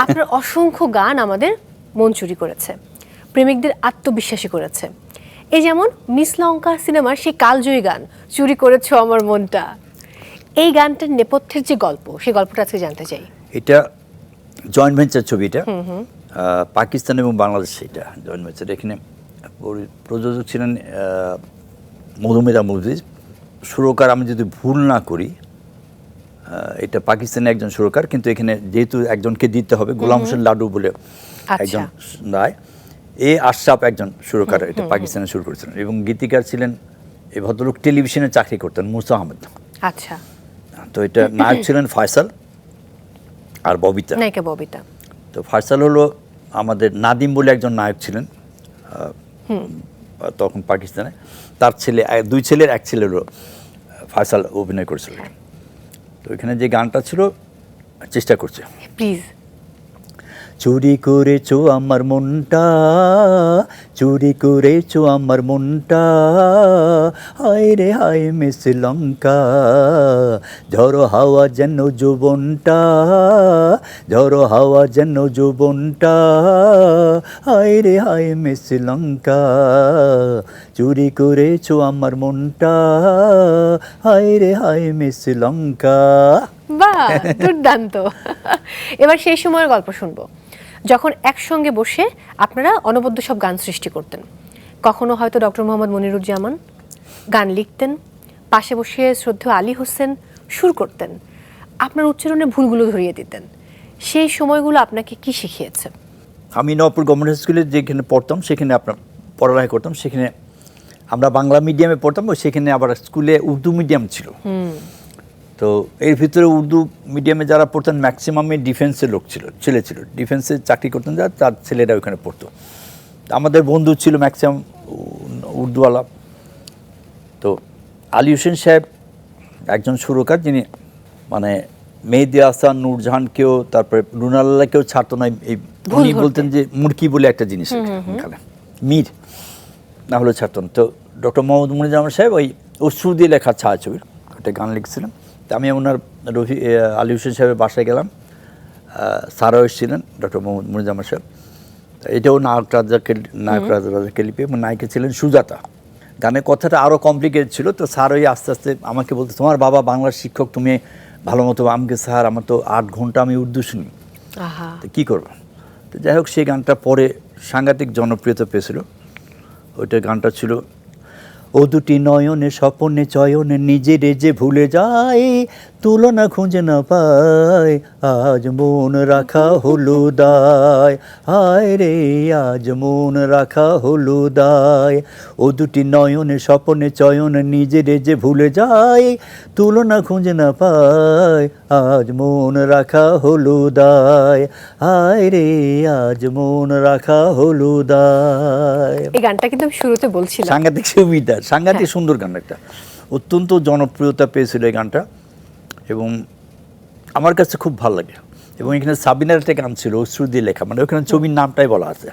আপনার অসংখ্য গান আমাদের মন চুরি করেছে, প্রেমিকদের আত্মবিশ্বাসী করেছে। এই যেমন মিস লঙ্কা সিনেমার সেই কালজয়ী গান চুরি করেছো আমার মনটা, এই গানটার নেপথ্যের যে গল্প, সেই গল্পটা আজকে জানতে চাই। এটা জয়েন্ট ভেঞ্চার ছবিটা, পাকিস্তান এবং বাংলাদেশ, এটা জয়েন্ট ভেঞ্চার। এখানে প্রযোজক ছিলেন মধুমিতা মুভিজ, সুরকার আমি যদি ভুল না করি এটা পাকিস্তানের একজন সুরকার, কিন্তু এখানে যেহেতু একজনকে দিতে হবে, গোলাম হোসেন লাডু বলে একজন রায়, আশরাফ একজন সুরকার, এটা পাকিস্তানে সুর করেছিলেন। এবং গীতিকার ছিলেন এই ভদ্রলোক টেলিভিশনে চাকরি করতেন, মুসা আহমেদ। আচ্ছা। তো এটা নায়ক ছিলেন ফয়সাল আর ববিতা, নায়িকা ববিতা। তো ফয়সাল হলো আমাদের নাদিম বলে একজন নায়ক ছিলেন তখন পাকিস্তানে, তার ছেলে, দুই ছেলের এক ছেলের ফয়সাল অভিনয় করেছিল। তো এখানে যে গানটা ছিল, চেষ্টা করছে প্লিজ। চুরি করেছো আমার মনটা, চুরি করেছো আমার মনটা, হায় রে হায় মিস লঙ্কা, ঝড়ো হাওয়া যেন যৌবনটা, ঝড়ো হাওয়া যেন যৌবনটা, হায় রে হায় মিস লঙ্কা, চুরি করেছো আমার মনটা, হায় রে হায় মিস লঙ্কা। বাহ, দুর্দান্ত। এবার সেই সময়ের গল্প শুনবো, যখন একসঙ্গে বসে আপনারা অনবদ্য সব গান সৃষ্টি করতেন। কখনো হয়তো ডক্টর মোহাম্মদ মনিরুজ্জামান গান লিখতেন, পাশে বসে শ্রদ্ধেয় আলী হোসেন সুর করতেন, আপনার উচ্চারণে ভুলগুলো ধরিয়ে দিতেন। সেই সময়গুলো আপনাকে কি শিখিয়েছে? আমি নবপুর গভর্নমেন্ট স্কুলে যেখানে পড়তাম, সেখানে আপনার পড়ালেখা করতাম, সেখানে আমরা বাংলা মিডিয়ামে পড়তাম, সেখানে আবার স্কুলে উর্দু মিডিয়াম ছিল। তো এর ভিতরে উর্দু মিডিয়ামে যারা পড়তেন ম্যাক্সিমামই ডিফেন্সের লোক ছেলে ছিল, ডিফেন্সে চাকরি করতেন যারা, তার ছেলেরা ওখানে পড়তো। আমাদের বন্ধু ছিল ম্যাক্সিমাম উর্দুওয়ালা। তো আলী হোসেন সাহেব একজন সুরকার, যিনি মানে মেহেদি হাসান, নূরজাহানকেও, তারপরে রুনাল্লাহকেও ছাড়তো না। এই উনি বলতেন যে মুরকি বলে একটা জিনিস এখানে, মীর না হলে ছাড়তো না। তো ডক্টর মোহাম্মদ মনিরুজ্জামান সাহেব ওই অশ্রু দিয়ে লেখা ছায়াছবির একটা গান লিখছিলেন। তো আমি ওনার আলী হোসেন সাহেবের বাসায় গেলাম, স্যারও এসেছিলেন, ডক্টর মোহাম্মদ মনিরুজ্জামান সাহেব। এটাও নায়ক রাজাকে লিপি, এবং নায়িকা ছিলেন সুজাতা। গানের কথাটা আরও কমপ্লিকেটেড ছিল। তো স্যার ওই আস্তে আস্তে আমাকে বলতো, তোমার বাবা বাংলার শিক্ষক, তুমি ভালো মতো। আমাকে স্যার, আমার তো 8 ঘন্টা আমি উর্দু শুনি, তো কী করবো। তো যাই হোক, সেই গানটা পরে সাংঘাতিক জনপ্রিয়তা পেয়েছিল। ওইটা গানটা ছিল, ও দুটি নয়নে স্বপনে চয়নে নিজেরে যে ভুলে যায়, তুলনা খুঁজে না পায়, আজ মন রাখা হলো দায়, হায় রে আজ মন রাখা হলো দায়। ও দুটি নয়নে স্বপনে চয়নে নিজেরে যে ভুলে যায়, তুলনা খুঁজে না পায়, আজ মন রাখা হলো দায়, হায় রে আজ মন রাখা হলো দায়। এই গানটা কিন্তু আমি শুরুতে বলছিলাম, সাংঘাতিক সুবিধা, সাংঘাতিক সুন্দর গান, একটা অত্যন্ত জনপ্রিয়তা পেয়েছিল এই গানটা, এবং আমার কাছে খুব ভালো লাগে। এবং এখানে সাবিনার একটা গান ছিল অশ্রু দিয়ে লেখা, মানে ওখানে ছবির নামটাই বলা আছে।